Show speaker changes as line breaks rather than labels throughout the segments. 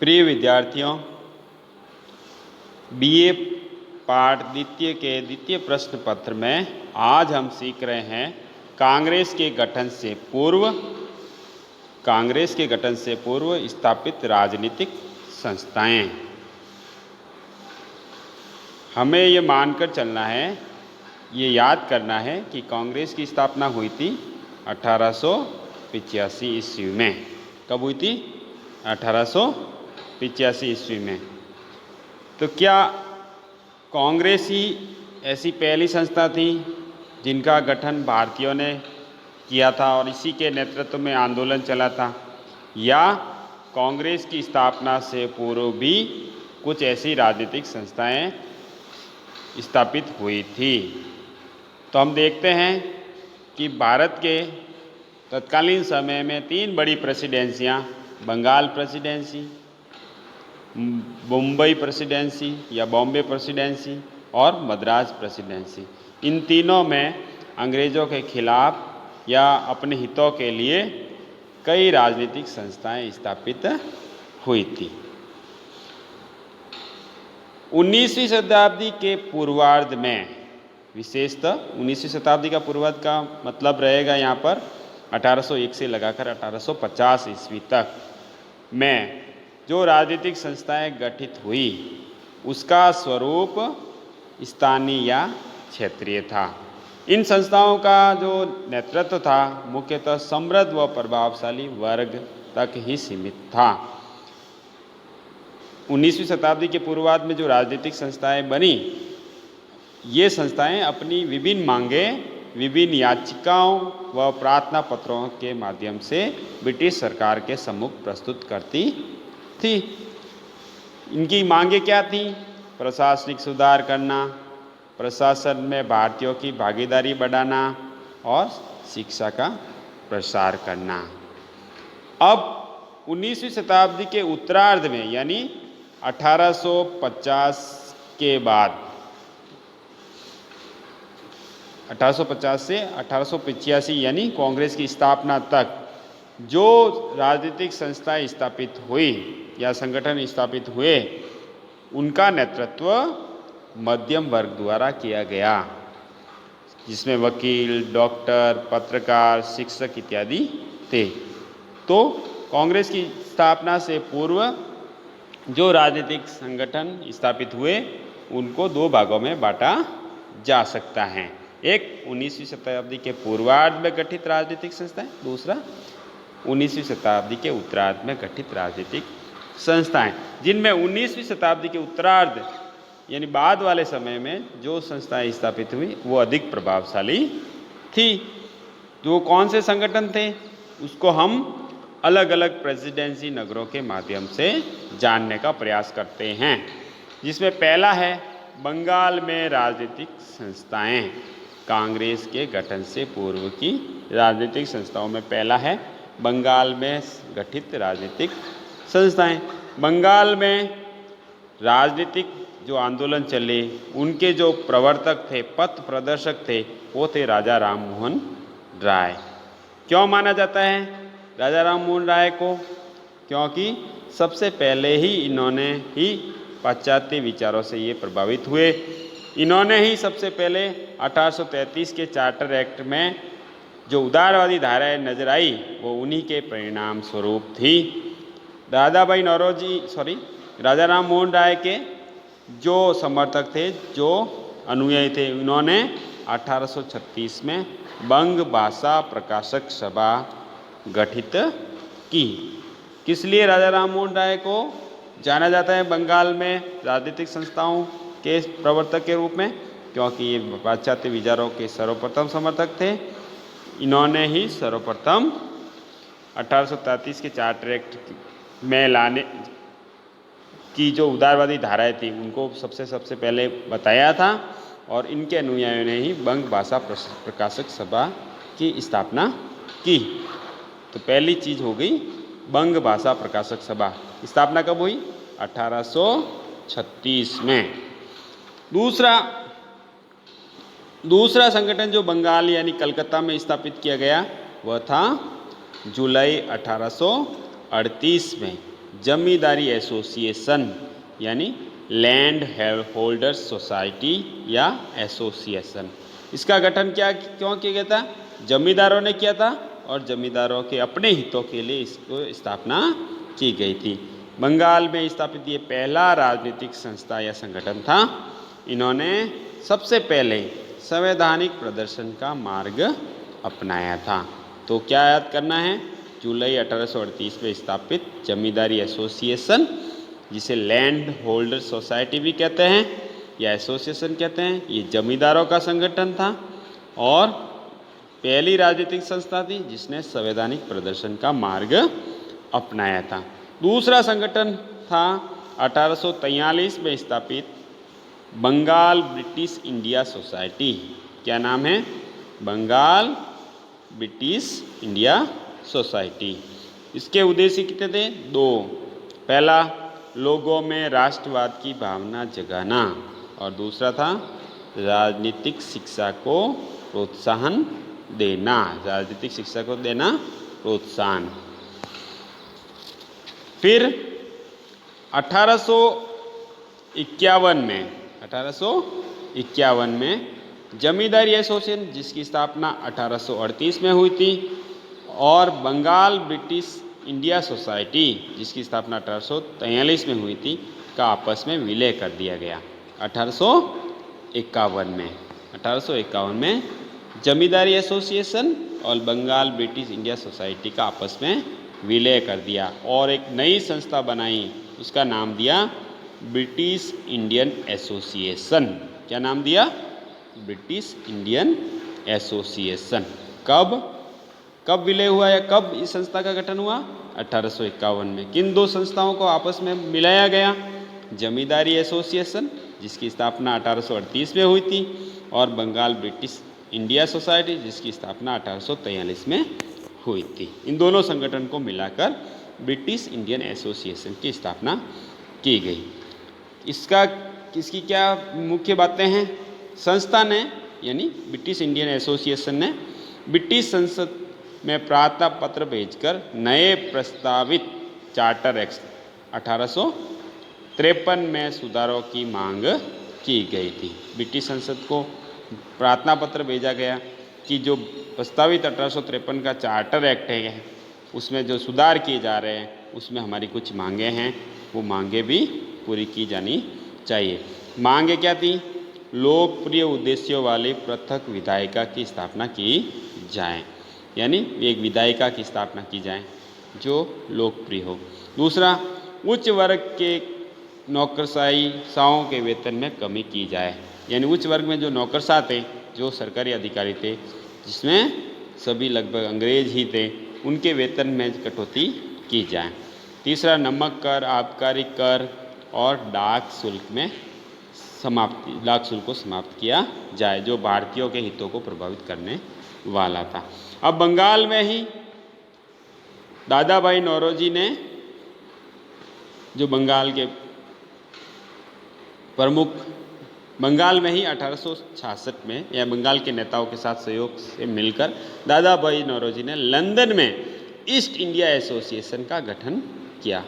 प्रिय विद्यार्थियों, बीए पाठ द्वितीय के द्वितीय प्रश्न पत्र में आज हम सीख रहे हैं कांग्रेस के गठन से पूर्व स्थापित राजनीतिक संस्थाएं। हमें ये मानकर चलना है, ये याद करना है कि कांग्रेस की स्थापना हुई थी 1885 ईस्वी में। कब हुई थी? 1885 ईस्वी में। तो क्या कांग्रेस ही ऐसी पहली संस्था थी जिनका गठन भारतीयों ने किया था और इसी के नेतृत्व में आंदोलन चला था, या कांग्रेस की स्थापना से पूर्व भी कुछ ऐसी राजनीतिक संस्थाएं स्थापित हुई थी? तो हम देखते हैं कि भारत के तत्कालीन समय में 3 बड़ी प्रेसिडेंसियां, बंगाल प्रेसिडेंसी, मुंबई प्रेसिडेंसी या बॉम्बे प्रेसिडेंसी और मद्रास प्रेसिडेंसी, इन तीनों में अंग्रेज़ों के खिलाफ या अपने हितों के लिए कई राजनीतिक संस्थाएं स्थापित हुई थी। 19वीं शताब्दी के पूर्वार्ध में, विशेषतः 19वीं शताब्दी का पूर्वार्ध का मतलब रहेगा यहाँ पर 1801 से लगाकर 1850 ईस्वी तक में जो राजनीतिक संस्थाएं गठित हुई उसका स्वरूप स्थानीय या क्षेत्रीय था। इन संस्थाओं का जो नेतृत्व था मुख्यतः समृद्ध व प्रभावशाली वर्ग तक ही सीमित था। 19वीं शताब्दी के पूर्वार्ध में जो राजनीतिक संस्थाएं बनी, ये संस्थाएं अपनी विभिन्न मांगें, विभिन्न याचिकाओं व प्रार्थना पत्रों के माध्यम से ब्रिटिश सरकार के सम्मुख प्रस्तुत करती थी। इनकी मांगें क्या थी? प्रशासनिक सुधार करना, प्रशासन में भारतीयों की भागीदारी बढ़ाना और शिक्षा का प्रसार करना। अब 19वीं शताब्दी के उत्तरार्ध में यानी 1850 के बाद, 1850 से 1885 यानी कांग्रेस की स्थापना तक जो राजनीतिक संस्थाएं स्थापित हुई या संगठन स्थापित हुए, उनका नेतृत्व मध्यम वर्ग द्वारा किया गया, जिसमें वकील, डॉक्टर, पत्रकार, शिक्षक इत्यादि थे। तो कांग्रेस की स्थापना से पूर्व जो राजनीतिक संगठन स्थापित हुए उनको 2 भागों में बांटा जा सकता है। एक 19वीं शताब्दी के पूर्वार्ध में गठित राजनीतिक संस्थाएं, दूसरा 19वीं शताब्दी के उत्तरार्ध में गठित राजनीतिक संस्थाएं, जिनमें 19वीं शताब्दी के उत्तरार्ध यानी बाद वाले समय में जो संस्थाएं स्थापित हुई वो अधिक प्रभावशाली थी। जो कौन से संगठन थे उसको हम अलग अलग प्रेसिडेंसी नगरों के माध्यम से जानने का प्रयास करते हैं, जिसमें पहला है बंगाल में राजनीतिक संस्थाएं। कांग्रेस के गठन से पूर्व की राजनीतिक संस्थाओं में पहला है बंगाल में गठित राजनीतिक संस्थाएं। बंगाल में राजनीतिक जो आंदोलन चले उनके जो प्रवर्तक थे, पथ प्रदर्शक थे, वो थे राजा राम मोहन राय। क्यों माना जाता है राजा राम मोहन राय को? क्योंकि सबसे पहले ही इन्होंने ही पाश्चात्य विचारों से ये प्रभावित हुए। इन्होंने ही सबसे पहले 1833 के चार्टर एक्ट में जो उदारवादी धाराएं नजर आई वो उन्हीं के परिणाम स्वरूप थी। राजा राम मोहन राय के जो समर्थक थे, जो अनुयायी थे, इन्होंने 1836 में बंग भाषा प्रकाशक सभा गठित की। किस लिए राजा राम मोहन राय को जाना जाता है बंगाल में राजनीतिक संस्थाओं के प्रवर्तक के रूप में? क्योंकि ये पाश्चात्य विचारों के सर्वप्रथम समर्थक थे। इन्होंने ही सर्वप्रथम 1833 के चार्टर एक्ट में लाने की जो उदारवादी धाराएं थी उनको सबसे पहले बताया था और इनके अनुयायियों ने ही बंग भाषा प्रकाशक सभा की स्थापना की। तो पहली चीज हो गई बंग भाषा प्रकाशक सभा। स्थापना कब हुई? 1836 में। दूसरा संगठन जो बंगाल यानी कलकत्ता में स्थापित किया गया वह था जुलाई 1838 में जमींदारी एसोसिएशन यानी लैंड होल्डर्स सोसाइटी या एसोसिएशन। इसका गठन क्यों किया गया था? जमींदारों ने किया था और जमींदारों के अपने हितों के लिए इसको स्थापना की गई थी। बंगाल में स्थापित ये पहला राजनीतिक संस्था या संगठन था। इन्होंने सबसे पहले संवैधानिक प्रदर्शन का मार्ग अपनाया था। तो क्या याद करना है? जुलाई 1838 में स्थापित जमींदारी एसोसिएशन, जिसे लैंड होल्डर सोसाइटी भी कहते हैं या एसोसिएशन कहते हैं, ये जमींदारों का संगठन था और पहली राजनीतिक संस्था थी जिसने संवैधानिक प्रदर्शन का मार्ग अपनाया था। दूसरा संगठन था 1843 में स्थापित बंगाल ब्रिटिश इंडिया सोसाइटी। क्या नाम है? Bengal British India society. इसके उद्देश्य कितने थे? 2। पहला, लोगों में राष्ट्रवाद की भावना जगाना और दूसरा था राजनीतिक शिक्षा को प्रोत्साहन देना। राजनीतिक शिक्षा को देना प्रोत्साहन। फिर 1851 में जमींदारी एसोसिएशन, जिसकी स्थापना 1838 में हुई थी, और बंगाल ब्रिटिश इंडिया सोसाइटी, जिसकी स्थापना 1843 में हुई थी, का आपस में विलय कर दिया गया। 1851 में जमींदारी एसोसिएशन और बंगाल ब्रिटिश इंडिया सोसाइटी का आपस में विलय कर दिया और एक नई संस्था बनाई। उसका नाम दिया ब्रिटिश इंडियन एसोसिएशन। क्या नाम दिया? British Indian association. कब विलय हुआ या कब इस संस्था का गठन हुआ? 1851 में। किन 2 संस्थाओं को आपस में मिलाया गया? जमींदारी एसोसिएशन, जिसकी स्थापना 1838 में हुई थी, और बंगाल ब्रिटिश इंडिया सोसाइटी, जिसकी स्थापना 1843 में हुई थी। इन दोनों संगठन को मिलाकर ब्रिटिश इंडियन एसोसिएशन की स्थापना की गई। इसकी क्या मुख्य बातें हैं? संस्था ने यानी ब्रिटिश इंडियन एसोसिएशन ने ब्रिटिश संसद में प्रार्थना पत्र भेजकर नए प्रस्तावित चार्टर एक्ट 1853 में सुधारों की मांग की गई थी। ब्रिटिश संसद को प्रार्थना पत्र भेजा गया कि जो प्रस्तावित 1853 का चार्टर एक्ट है, उसमें जो सुधार किए जा रहे हैं, उसमें हमारी कुछ मांगे हैं, वो मांगे भी पूरी की जानी चाहिए। मांगे क्या थी? लोकप्रिय उद्देश्यों वाली पृथक विधायिका की स्थापना की जाए, यानी एक विधायिका की स्थापना की जाए जो लोकप्रिय हो। दूसरा, उच्च वर्ग के नौकरशाहों के वेतन में कमी की जाए, यानी उच्च वर्ग में जो नौकरशाह थे, जो सरकारी अधिकारी थे, जिसमें सभी लगभग अंग्रेज ही थे, उनके वेतन में कटौती की जाए। तीसरा, नमक कर, आबकारी कर और डाक शुल्क को समाप्त किया जाए, जो भारतीयों के हितों को प्रभावित करने वाला था। अब बंगाल में ही दादा भाई नौरोजी ने, जो बंगाल के प्रमुख, बंगाल में ही 1866 में या बंगाल के नेताओं के साथ सहयोग से मिलकर दादा भाई नौरोजी ने लंदन में ईस्ट इंडिया एसोसिएशन का गठन किया।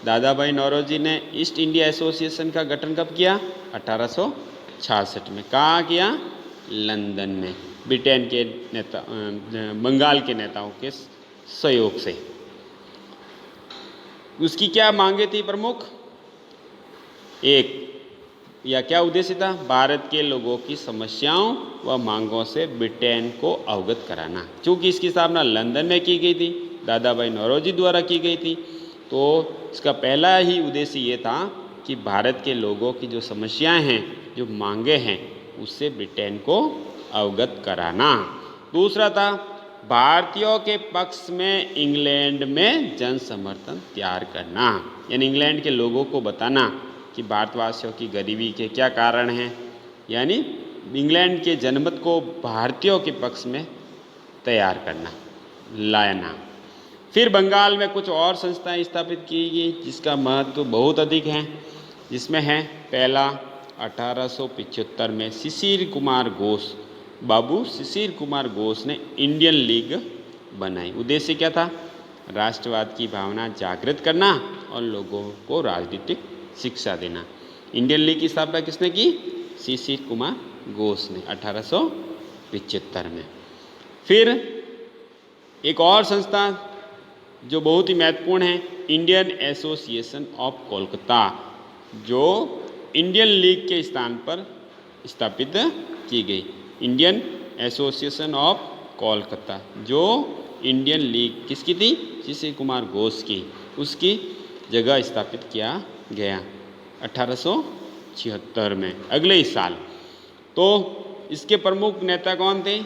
दादा भाई नौरोजी ने ईस्ट इंडिया एसोसिएशन का गठन कब किया? 1866 में। कहाँ किया? लंदन में, ब्रिटेन के नेता, बंगाल के नेताओं के सहयोग से। उसकी क्या मांगे थी प्रमुख? एक या क्या उद्देश्य था? भारत के लोगों की समस्याओं व मांगों से ब्रिटेन को अवगत कराना। चूँकि इसकी स्थापना लंदन में की गई थी, दादा भाई नौरोजी द्वारा की गई थी, तो इसका पहला ही उद्देश्य ये था कि भारत के लोगों की जो समस्याएं हैं, जो मांगे हैं, उससे ब्रिटेन को अवगत कराना। दूसरा था भारतीयों के पक्ष में इंग्लैंड में जन समर्थन तैयार करना, यानी इंग्लैंड के लोगों को बताना कि भारतवासियों की गरीबी के क्या कारण हैं, यानी इंग्लैंड के जनमत को भारतीयों के पक्ष में तैयार करना, लाना। फिर बंगाल में कुछ और संस्थाएं स्थापित की गई जिसका महत्व बहुत अधिक है, जिसमें है पहला 1875 में शिशिर कुमार घोष, बाबू शिशिर कुमार घोष ने इंडियन लीग बनाई। उद्देश्य क्या था? राष्ट्रवाद की भावना जागृत करना और लोगों को राजनीतिक शिक्षा देना। इंडियन लीग की स्थापना किसने की? शिशिर कुमार घोष ने 1875 में। फिर एक और संस्था जो बहुत ही महत्वपूर्ण है, इंडियन एसोसिएशन ऑफ कोलकाता, जो इंडियन लीग के स्थान पर स्थापित की गई। इंडियन एसोसिएशन ऑफ कोलकाता जो इंडियन लीग किसकी थी? शिशिर कुमार घोष की, उसकी जगह स्थापित किया गया 1876 में, अगले ही साल। तो इसके प्रमुख नेता कौन थे?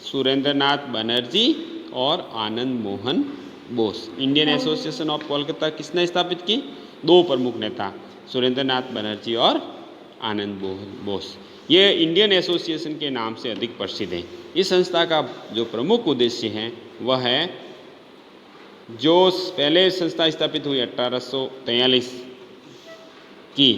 सुरेंद्रनाथ बनर्जी और Anand Mohan Bose. Indian Association of Kolkata किसने स्थापित की? दो प्रमुख नेता, सुरेंद्रनाथ बनर्जी और आनंद मोहन बोस। ये इंडियन एसोसिएशन के नाम से अधिक प्रसिद्ध है। इस संस्था का जो प्रमुख उद्देश्य है वह है, जो पहले संस्था स्थापित हुई 1843 की,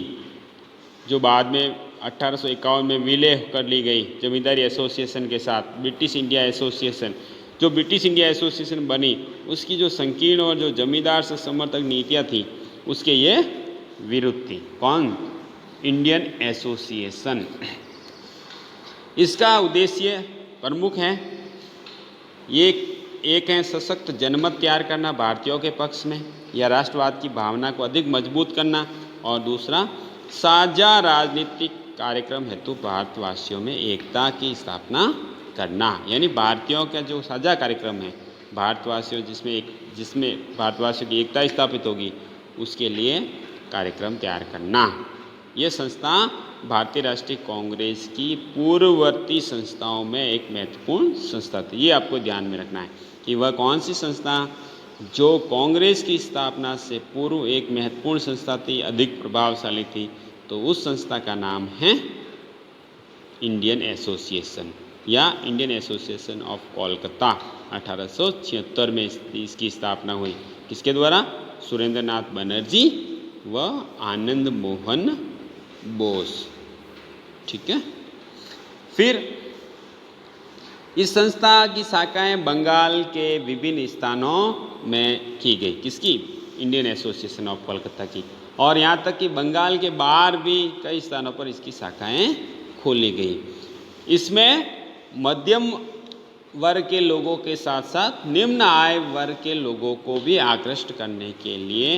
जो बाद में 1851 में विलय कर ली गई जमींदारी एसोसिएशन के साथ, ब्रिटिश इंडिया एसोसिएशन। जो ब्रिटिश इंडिया एसोसिएशन बनी, उसकी जो संकीर्ण और जो जमींदार से समर्थक नीतियाँ थी, उसके ये विरुद्ध थी। कौन? Indian association. इसका उद्देश्य प्रमुख है, ये एक है सशक्त जनमत तैयार करना भारतीयों के पक्ष में या राष्ट्रवाद की भावना को अधिक मजबूत करना, और दूसरा साझा राजनीतिक कार्यक्रम हेतु भारतवासियों में एकता की स्थापना करना। यानी भारतीयों का जो साझा कार्यक्रम है, भारतवासियों जिसमें भारतवासियों की एकता स्थापित होगी, उसके लिए कार्यक्रम तैयार करना। ये संस्था भारतीय राष्ट्रीय कांग्रेस की पूर्ववर्ती संस्थाओं में एक महत्वपूर्ण संस्था थी। ये आपको ध्यान में रखना है कि वह कौन सी संस्था जो कांग्रेस की स्थापना से पूर्व एक महत्वपूर्ण संस्था थी, अधिक प्रभावशाली थी। तो उस संस्था का नाम है इंडियन एसोसिएशन या इंडियन एसोसिएशन ऑफ कोलकाता। 1876 में इसकी स्थापना हुई। किसके द्वारा? सुरेंद्रनाथ बनर्जी व आनंद मोहन बोस। ठीक है। फिर इस संस्था की शाखाएं बंगाल के विभिन्न स्थानों में की गई। किसकी? इंडियन एसोसिएशन ऑफ कोलकाता की। और यहाँ तक कि बंगाल के बाहर भी कई स्थानों पर इसकी शाखाएं खोली गई। इसमें मध्यम वर्ग के लोगों के साथ साथ निम्न आय वर्ग के लोगों को भी आकृष्ट करने के लिए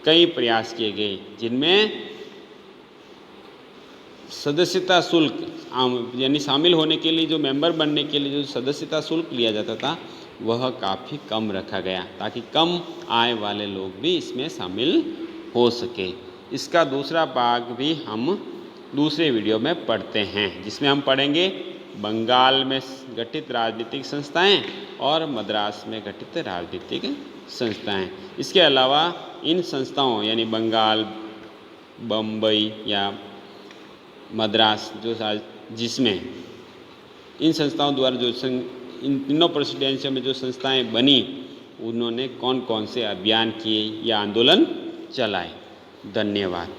कई प्रयास किए गए, जिनमें सदस्यता शुल्क यानी शामिल होने के लिए, जो मेंबर बनने के लिए जो सदस्यता शुल्क लिया जाता था, वह काफ़ी कम रखा गया ताकि कम आय वाले लोग भी इसमें शामिल हो सके। इसका दूसरा भाग भी हम दूसरे वीडियो में पढ़ते हैं, जिसमें हम पढ़ेंगे बंगाल में गठित राजनीतिक संस्थाएं और मद्रास में गठित राजनीतिक संस्थाएं। इसके अलावा इन संस्थाओं यानी बंगाल, बम्बई या मद्रास जिसमें इन संस्थाओं द्वारा जो इन तीनों प्रेसिडेंसियों में जो संस्थाएं बनी, उन्होंने कौन कौन से अभियान किए या आंदोलन चलाए। धन्यवाद।